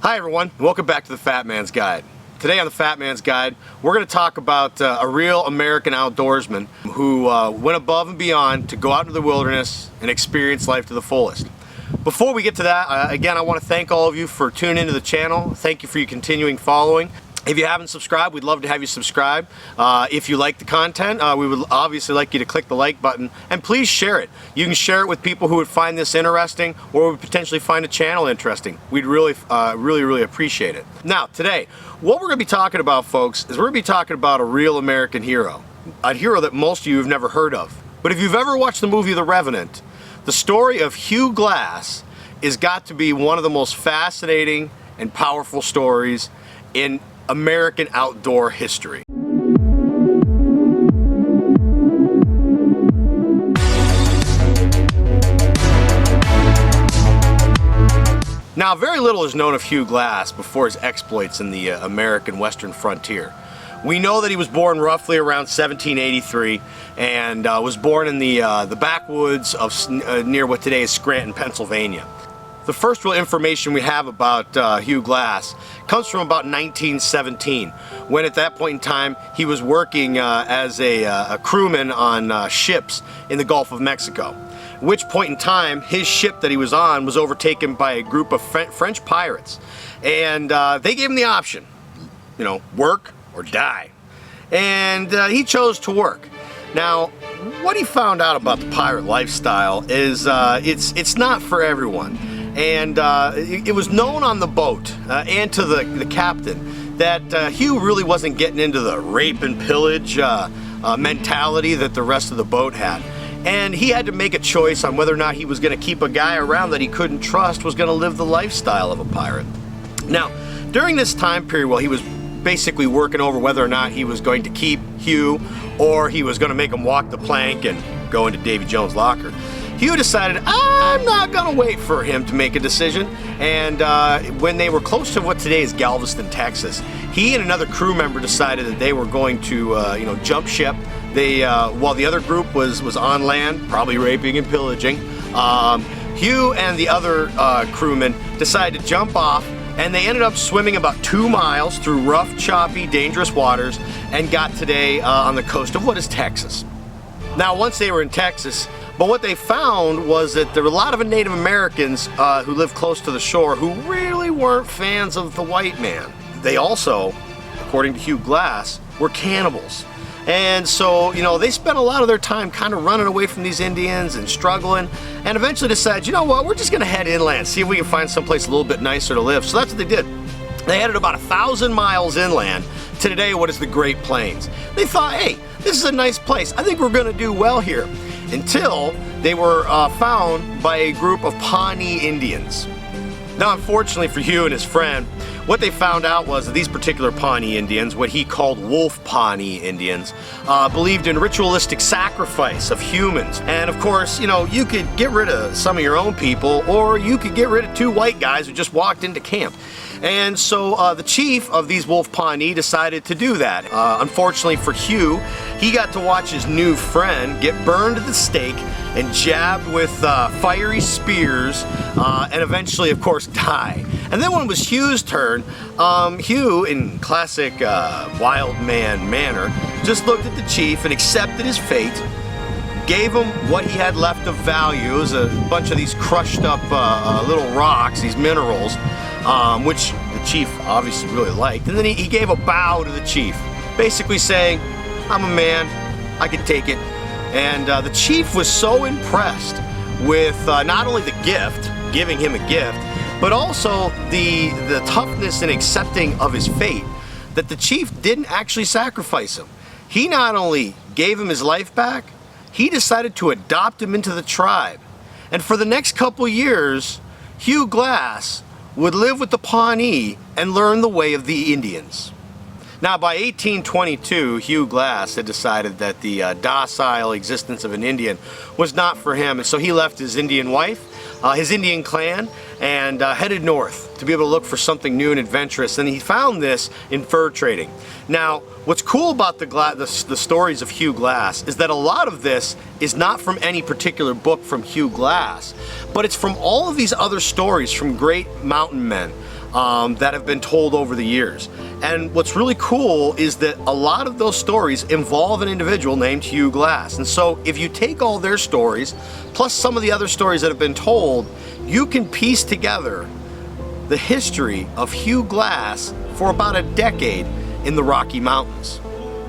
Hi everyone, welcome back to the Fat Man's Guide. Today on the Fat Man's Guide, we're going to talk about a real American outdoorsman who went above and beyond to go out into the wilderness and experience life to the fullest. Before we get to that, again, I want to thank all of you for tuning into the channel. Thank you for your continuing following. If you haven't subscribed, we'd love to have you subscribe. If you like the content, we would obviously like you to click the like button, and please share it. You can share it with people who would find this interesting or would potentially find a channel interesting. We'd really appreciate it. Now, today, what we're going to be talking about, folks, is we're going to be talking about a real American hero. A hero that most of you have never heard of. But if you've ever watched the movie The Revenant, the story of HUGH GLASS has got to be one of the most fascinating and powerful stories in American outdoor history. Now, very little is known of HUGH GLASS before his exploits in the American Western frontier. We know that he was born roughly around 1783 and was born in the backwoods of near what today is Scranton, Pennsylvania. The first real information we have about HUGH GLASS comes from about 1917, when at that point in time he was working as a crewman on ships in the Gulf of Mexico. At which point in time his ship that he was on was overtaken by a group of French pirates, and they gave him the option, you know, work or die, and he chose to work. Now, what he found out about the pirate lifestyle is it's not for everyone. And it was known on the boat and to the captain that Hugh really wasn't getting into the rape and pillage mentality that the rest of the boat had. And he had to make a choice on whether or not he was going to keep a guy around that he couldn't trust was going to live the lifestyle of a pirate. Now, during this time period while he was basically working over whether or not he was going to keep Hugh or he was going to make him walk the plank and go into Davy Jones' locker, Hugh decided, I'm not going to wait for him to make a decision, and when they were close to what today is Galveston, Texas, he and another crew member decided that they were going to jump ship. They, while the other group was on land, probably raping and pillaging, Hugh and the other crewmen decided to jump off, and they ended up swimming about 2 miles through rough, choppy, dangerous waters and got today on the coast of what is Texas. Now, once they were in Texas, but what they found was that there were a lot of Native Americans who lived close to the shore who really weren't fans of the white man. They also, according to HUGH GLASS, were cannibals. And so, you know, they spent a lot of their time kind of running away from these Indians and struggling, and eventually decided, you know what, we're just going to head inland, see if we can find someplace a little bit nicer to live. So that's what they did. They headed about 1,000 miles inland to today what is the Great Plains. They thought, hey, this is a nice place. I think we're going to do well here. Until they were found by a group of Pawnee Indians. Now, unfortunately for Hugh and his friend, what they found out was that these particular Pawnee Indians, what he called Wolf Pawnee Indians, believed in ritualistic sacrifice of humans. And of course, you know, you could get rid of some of your own people, or you could get rid of 2 white guys who just walked into camp. And so the chief of these Wolf Pawnee decided to do that. Unfortunately for Hugh, he got to watch his new friend get burned at the stake and jabbed with fiery spears and eventually, of course, die. And then when it was Hugh's turn, Hugh, in classic wild man manner, just looked at the chief and accepted his fate, gave him what he had left of value. It was a bunch of these crushed up little rocks, these minerals, which the chief obviously really liked. And then he gave a bow to the chief, basically saying, I'm a man, I can take it. And the chief was so impressed with not only the gift, giving him a gift, but also the toughness and accepting of his fate, that the chief didn't actually sacrifice him. He not only gave him his life back, he decided to adopt him into the tribe. And for the next couple years, HUGH GLASS would live with the Pawnee and learn the way of the Indians. Now, by 1822, HUGH GLASS had decided that the docile existence of an Indian was not for him, and so he left his Indian wife, his Indian clan, and headed north to be able to look for something new and adventurous, and he found this in fur trading. Now, what's cool about the stories of HUGH GLASS is that a lot of this is not from any particular book from HUGH GLASS, but it's from all of these other stories from great mountain men. that have been told over the years. And what's really cool is that a lot of those stories involve an individual named HUGH GLASS. And so if you take all their stories, plus some of the other stories that have been told, you can piece together the history of HUGH GLASS for about a decade in the Rocky Mountains.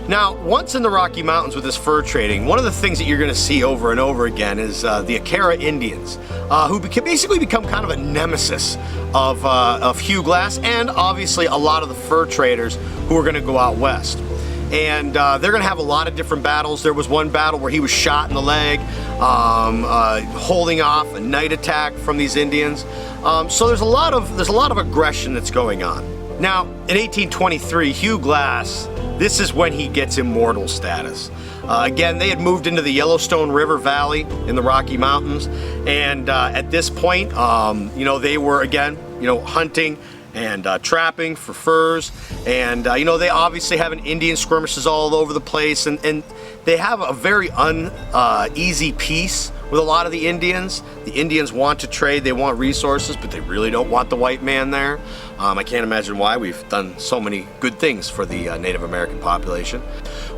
Now, once in the Rocky Mountains with this fur trading, one of the things that you're going to see over and over again is the Akara Indians, who basically become kind of a nemesis of HUGH GLASS and obviously a lot of the fur traders who are going to go out west. And they're going to have a lot of different battles. There was one battle where he was shot in the leg, holding off a night attack from these Indians. So there's a lot of aggression that's going on. Now, in 1823, HUGH GLASS, this is when he gets immortal status. Again, they had moved into the Yellowstone River Valley in the Rocky Mountains, and at this point, they were again, hunting and trapping for furs, and they obviously have Indian skirmishes all over the place, and they have a very uneasy peace with a lot of the Indians. The Indians want to trade, they want resources, but they really don't want the white man there. I can't imagine why. We've done so many good things for the Native American population.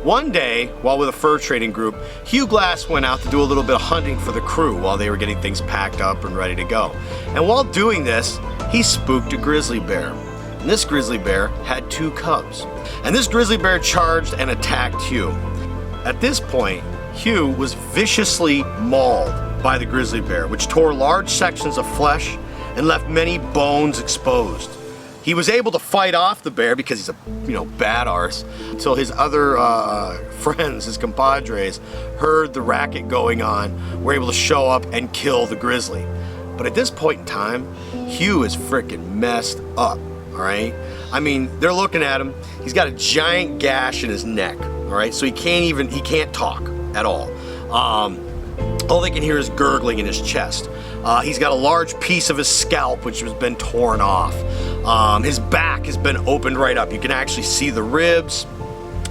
One day, while with a fur trading group, HUGH GLASS went out to do a little bit of hunting for the crew while they were getting things packed up and ready to go. And while doing this, he spooked a grizzly bear. And this grizzly bear had 2 cubs. And this grizzly bear charged and attacked HUGH. At this point, HUGH was viciously mauled by the grizzly bear, which tore large sections of flesh and left many bones exposed. He was able to fight off the bear because he's a bad arse, until his other friends, his compadres, heard the racket going on, were able to show up and kill the grizzly. But at this point in time, HUGH is freaking messed up, all right? I mean, they're looking at him. He's got a giant gash in his neck, all right? So he can't talk at all. All they can hear is gurgling in his chest. He's got a large piece of his scalp which has been torn off. His back has been opened right up. You can actually see the ribs.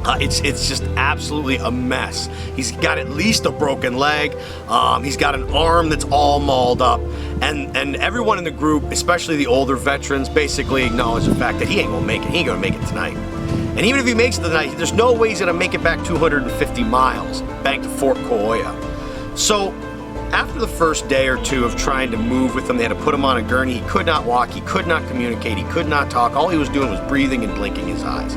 It's just absolutely a mess. He's got at least a broken leg. He's got an arm that's all mauled up. And everyone in the group, especially the older veterans, basically acknowledge the fact that he ain't gonna make it. He ain't gonna make it tonight. And even if he makes it tonight, there's no way he's gonna make it back 250 miles back to Fort Coahuila. So after the first day or two of trying to move with him, they had to put him on a gurney. He could not walk, he could not communicate, he could not talk. All he was doing was breathing and blinking his eyes.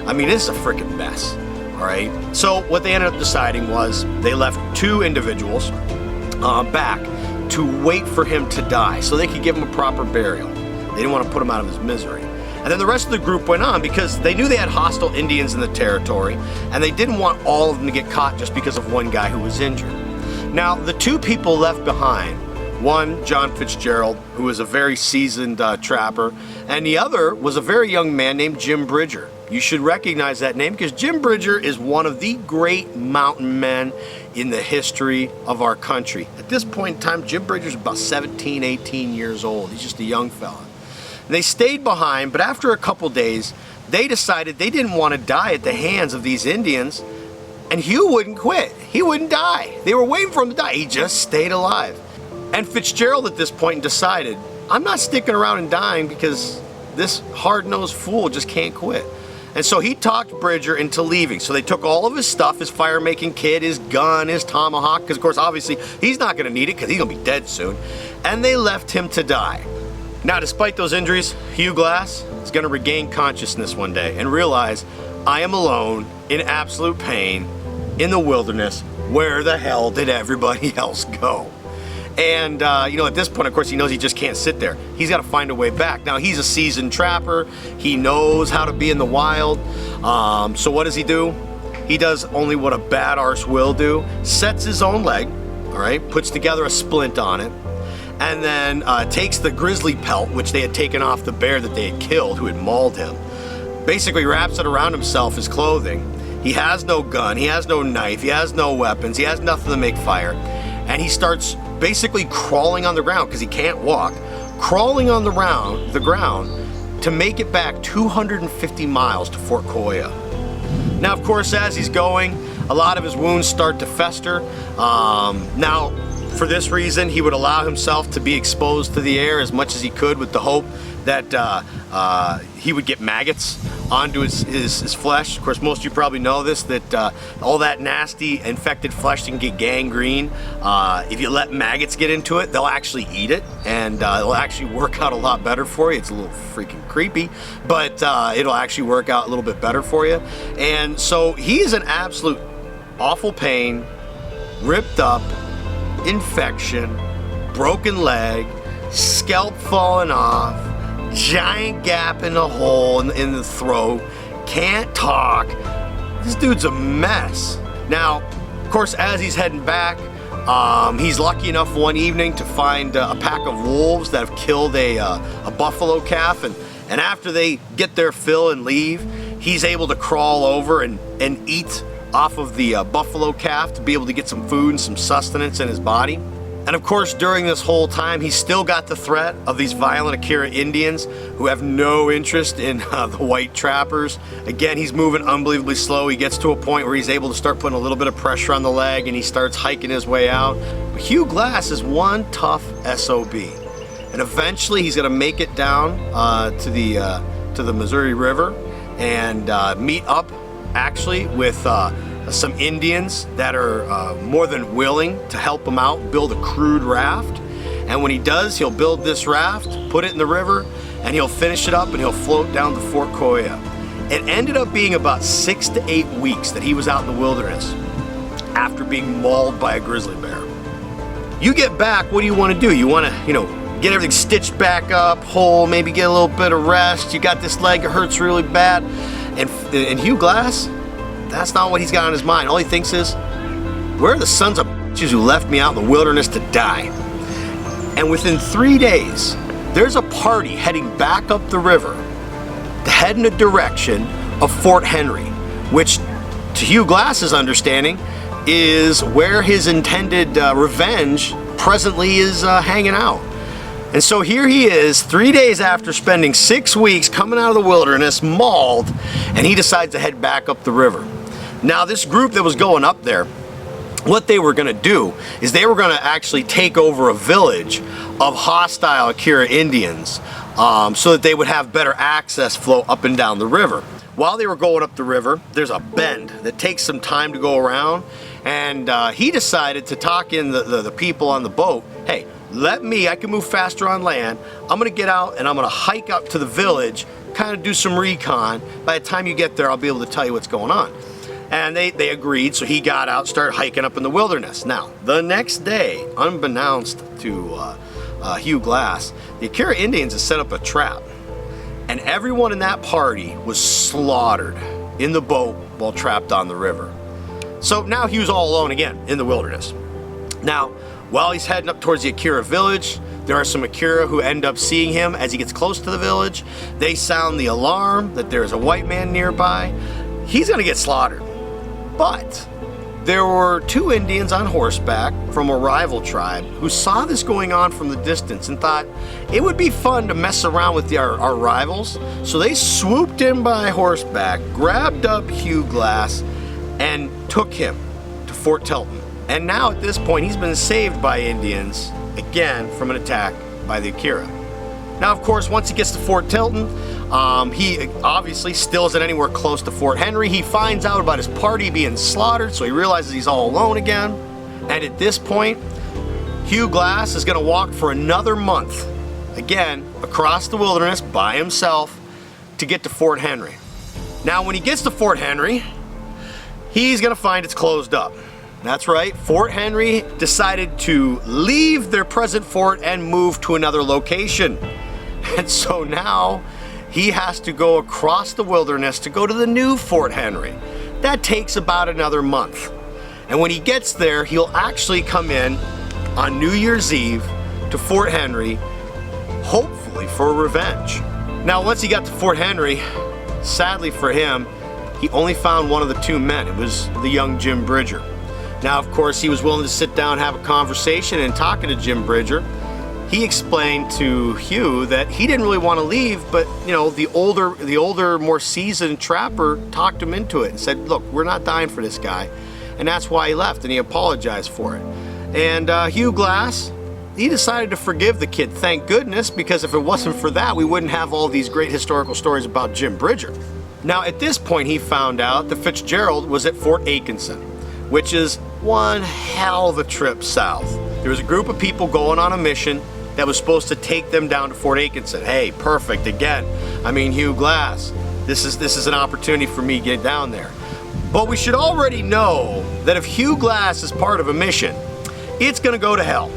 I mean, this is a freaking mess, all right? So what they ended up deciding was they left 2 individuals back to wait for him to die so they could give him a proper burial. They didn't want to put him out of his misery. And then the rest of the group went on because they knew they had hostile Indians in the territory, and they didn't want all of them to get caught just because of one guy who was injured. Now, the 2 people left behind, one, John Fitzgerald, who was a very seasoned trapper, and the other was a very young man named Jim Bridger. You should recognize that name because Jim Bridger is one of the great mountain men in the history of our country. At this point in time, Jim Bridger's about 17, 18 years old. He's just a young fella. And they stayed behind, but after a couple days, they decided they didn't want to die at the hands of these Indians, and HUGH wouldn't quit. He wouldn't die. They were waiting for him to die. He just stayed alive. And Fitzgerald at this point decided, I'm not sticking around and dying because this hard-nosed fool just can't quit. And so he talked Bridger into leaving. So they took all of his stuff, his fire-making kit, his gun, his tomahawk, because of course obviously he's not gonna need it because he's gonna be dead soon. And they left him to die. Now, despite those injuries, HUGH GLASS is gonna regain consciousness one day and realize, I am alone, in absolute pain, in the wilderness. Where the hell did everybody else go? And at this point, of course, he knows he just can't sit there. He's got to find a way back. Now, he's a seasoned trapper. He knows how to be in the wild. So what does he do? He does only what a bad arse will do. Sets his own leg, all right, puts together a splint on it, and then takes the grizzly pelt, which they had taken off the bear that they had killed, who had mauled him. Basically wraps it around himself, his clothing. He has no gun, he has no knife, he has no weapons, he has nothing to make fire. And he starts basically crawling on the ground because he can't walk, crawling on the ground to make it back 250 miles to Fort Coahuila. Now, of course, as he's going, a lot of his wounds start to fester. Now, for this reason, he would allow himself to be exposed to the air as much as he could with the hope that he would get maggots onto his flesh. Of course, most of you probably know this, that all that nasty infected flesh can get gangrene. If you let maggots get into it, they'll actually eat it, and it'll actually work out a lot better for you. It's a little freaking creepy, but it'll actually work out a little bit better for you. And so he is in absolute awful pain, ripped up, infection, broken leg, scalp falling off, giant gap in the hole in the throat, can't talk. This dude's a mess. Now, of course, as he's heading back, he's lucky enough one evening to find a pack of wolves that have killed a buffalo calf, and after they get their fill and leave, he's able to crawl over and eat off of the buffalo calf to be able to get some food and some sustenance in his body. And of course, during this whole time, he's still got the threat of these violent Akira Indians who have no interest in the white trappers. Again, he's moving unbelievably slow. He gets to a point where he's able to start putting a little bit of pressure on the leg, and he starts hiking his way out. But HUGH GLASS is one tough SOB. And eventually, he's gonna make it down to the Missouri River and meet up actually with some Indians that are more than willing to help him out build a crude raft. And when he does, he'll build this raft, put it in the river, and he'll finish it up and he'll float down to Fort Coya. It ended up being about 6 to 8 weeks that he was out in the wilderness after being mauled by a grizzly bear. You get back, what do you want to do? You want to, get everything stitched back up, whole, maybe get a little bit of rest. You got this leg that hurts really bad. And HUGH GLASS, that's not what he's got on his mind. All he thinks is, where are the sons of bitches who left me out in the wilderness to die? And within 3 days, there's a party heading back up the river to head in the direction of Fort Henry, which, to HUGH GLASS's understanding, is where his intended revenge presently is hanging out. And so here he is, 3 days after spending 6 weeks coming out of the wilderness, mauled, and he decides to head back up the river. Now, this group that was going up there, what they were going to do is they were going to actually take over a village of hostile Akira Indians so that they would have better access flow up and down the river. While they were going up the river, there's a bend that takes some time to go around, and he decided to talk in the people on the boat. Hey, I can move faster on land. I'm gonna get out and I'm gonna hike up to the village, kind of do some recon. By the time you get there, I'll be able to tell you what's going on. And they agreed, so he got out, started hiking up in the wilderness. Now, the next day, unbeknownst to HUGH GLASS, the Akira Indians had set up a trap, and everyone in that party was slaughtered in the boat while trapped on the river. So now he was all alone again in the wilderness. Now, while he's heading up towards the Akira village, there are some Akira who end up seeing him as he gets close to the village. They sound the alarm that there is a white man nearby. He's gonna get slaughtered. But there were 2 Indians on horseback from a rival tribe who saw this going on from the distance and thought it would be fun to mess around with our rivals. So they swooped in by horseback, grabbed up HUGH GLASS, and took him to Fort Telton. And now at this point, he's been saved by Indians, again, from an attack by the Akira. Now, of course, once he gets to Fort Telton, he obviously still isn't anywhere close to Fort Henry. He finds out about his party being slaughtered, so he realizes he's all alone again. And at this point, HUGH GLASS is gonna walk for another month, again, across the wilderness by himself to get to Fort Henry. Now, when he gets to Fort Henry, he's gonna find it's closed up. That's right, Fort Henry decided to leave their present fort and move to another location. And so now he has to go across the wilderness to go to the new Fort Henry. That takes about another month. And when he gets there, he'll actually come in on New Year's Eve to Fort Henry, hopefully for revenge. Now, once he got to Fort Henry, sadly for him, he only found one of the 2 men. It was the young Jim Bridger. Now, of course, he was willing to sit down and have a conversation, and talking to Jim Bridger, he explained to HUGH that he didn't really want to leave, but the older, more seasoned trapper talked him into it and said, look, we're not dying for this guy. And that's why he left, and he apologized for it. And HUGH GLASS he decided to forgive the kid, thank goodness, because if it wasn't for that, we wouldn't have all these great historical stories about Jim Bridger. Now, at this point, he found out that Fitzgerald was at Fort Atkinson, which is one hell of a trip south. There was a group of people going on a mission that was supposed to take them down to Fort Atkinson. Hey, perfect, again. I mean, Hugh Glass, this is an opportunity for me to get down there. But we should already know that if Hugh Glass is part of a mission, it's gonna go to hell.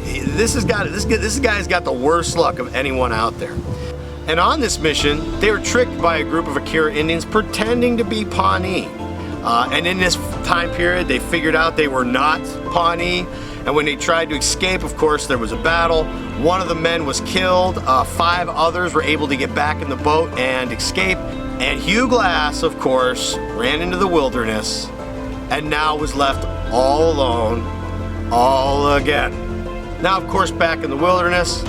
This guy's got the worst luck of anyone out there. And on this mission, they were tricked by a group of Akira Indians pretending to be Pawnee. And in this time period, they figured out they were not Pawnee. And when they tried to escape, of course, there was a battle. One of the men was killed. 5 others were able to get back in the boat and escape. And Hugh Glass, of course, ran into the wilderness and now was left all alone, all again. Now, of course, back in the wilderness,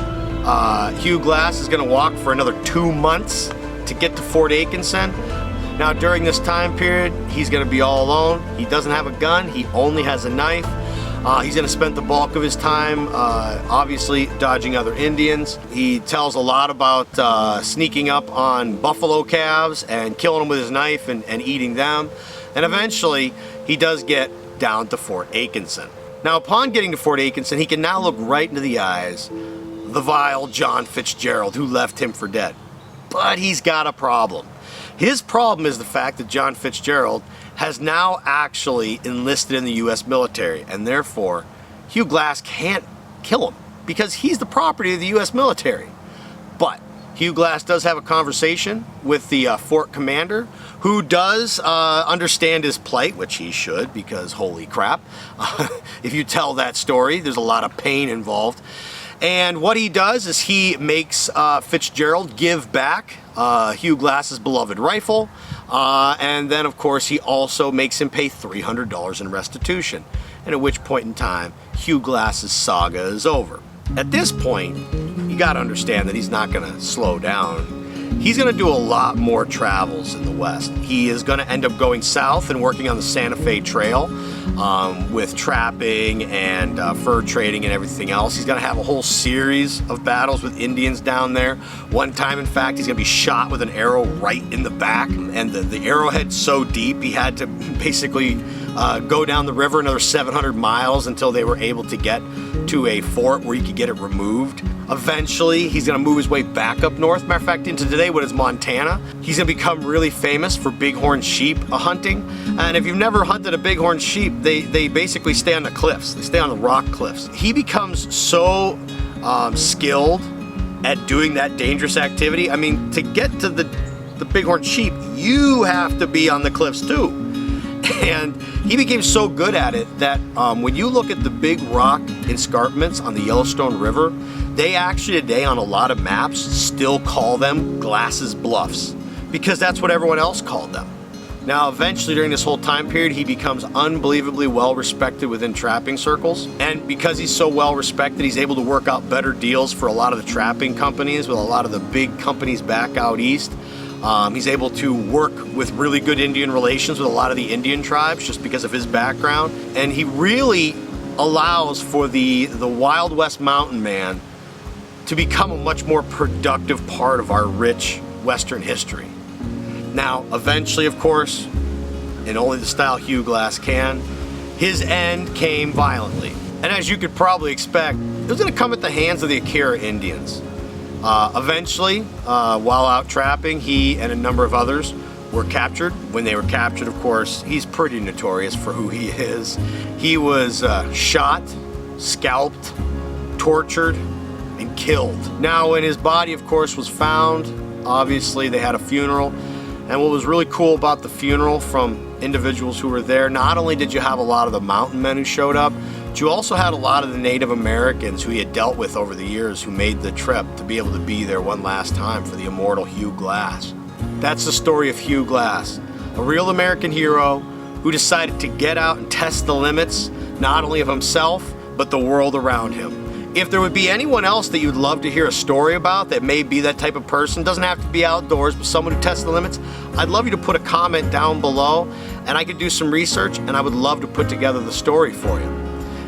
Hugh Glass is going to walk for another 2 months to get to Fort Atkinson. Now, during this time period, he's going to be all alone. He doesn't have a gun. He only has a knife. He's going to spend the bulk of his time, obviously, dodging other Indians. He tells a lot about sneaking up on buffalo calves and killing them with his knife and eating them. And eventually, he does get down to Fort Atkinson. Now, upon getting to Fort Atkinson, he can now look right into the eyes of the vile John Fitzgerald, who left him for dead. But he's got a problem. His problem is the fact that John Fitzgerald has now actually enlisted in the U.S. military, and therefore Hugh Glass can't kill him because he's the property of the U.S. military. But Hugh Glass does have a conversation with the fort commander, who does understand his plight, which he should, because holy crap, if you tell that story, there's a lot of pain involved. And what he does is he makes Fitzgerald give back Hugh Glass's beloved rifle, and then of course he also makes him pay $300 in restitution, and at which point in time Hugh Glass's saga is over. At this point, you got to understand that he's not going to slow down. He's going to do a lot more travels in the West. He is going to end up going south and working on the Santa Fe Trail with trapping and fur trading and everything else. He's going to have a whole series of battles with Indians down there. One time, in fact, he's going to be shot with an arrow right in the back, and the arrowhead's so deep he had to basically go down the river another 700 miles until they were able to get to a fort where he could get it removed. Eventually, he's going to move his way back up north. Matter of fact, into today, what is Montana. He's going to become really famous for bighorn sheep hunting. And if you've never hunted a bighorn sheep, they basically stay on the cliffs. They stay on the rock cliffs. He becomes so skilled at doing that dangerous activity. I mean, to get to the bighorn sheep, you have to be on the cliffs too. And he became so good at it that when you look at the big rock escarpments on the Yellowstone River, they actually today on a lot of maps still call them Glass's Bluffs, because that's what everyone else called them. Now, eventually during this whole time period, he becomes unbelievably well respected within trapping circles. And because he's so well respected, he's able to work out better deals for a lot of the trapping companies, with a lot of the big companies back out east. He's able to work with really good Indian relations with a lot of the Indian tribes just because of his background. And he really allows for the Wild West mountain man to become a much more productive part of our rich Western history. Now, eventually, of course, in only the style Hugh Glass can, his end came violently. And as you could probably expect, it was going to come at the hands of the Akira Indians. Eventually, while out trapping, he and a number of others were captured. When they were captured, of course, he's pretty notorious for who he is. He was shot, scalped, tortured, and killed. Now, when his body, of course, was found, obviously they had a funeral. And what was really cool about the funeral from individuals who were there, not only did you have a lot of the mountain men who showed up, but you also had a lot of the Native Americans who he had dealt with over the years who made the trip to be able to be there one last time for the immortal Hugh Glass. That's the story of Hugh Glass, a real American hero who decided to get out and test the limits, not only of himself, but the world around him. If there would be anyone else that you'd love to hear a story about that may be that type of person, doesn't have to be outdoors, but someone who tests the limits, I'd love you to put a comment down below and I could do some research and I would love to put together the story for you.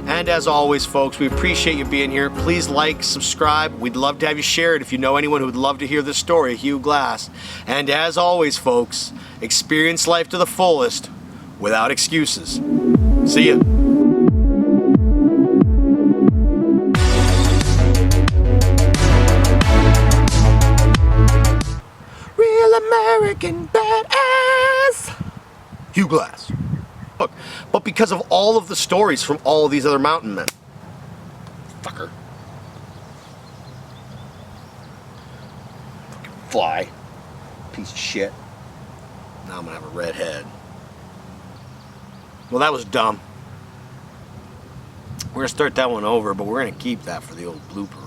And as always, folks, we appreciate you being here. Please like, subscribe. We'd love to have you share it if you know anyone who would love to hear this story of HUGH GLASS. And as always, folks, experience life to the fullest without excuses. See ya. Real American badass. HUGH GLASS. Look, but because of all of the stories from all of these other mountain men. Fucker. Fucking fly. Piece of shit. Now I'm gonna have a red head. Well, that was dumb. We're gonna start that one over, but we're gonna keep that for the old blooper.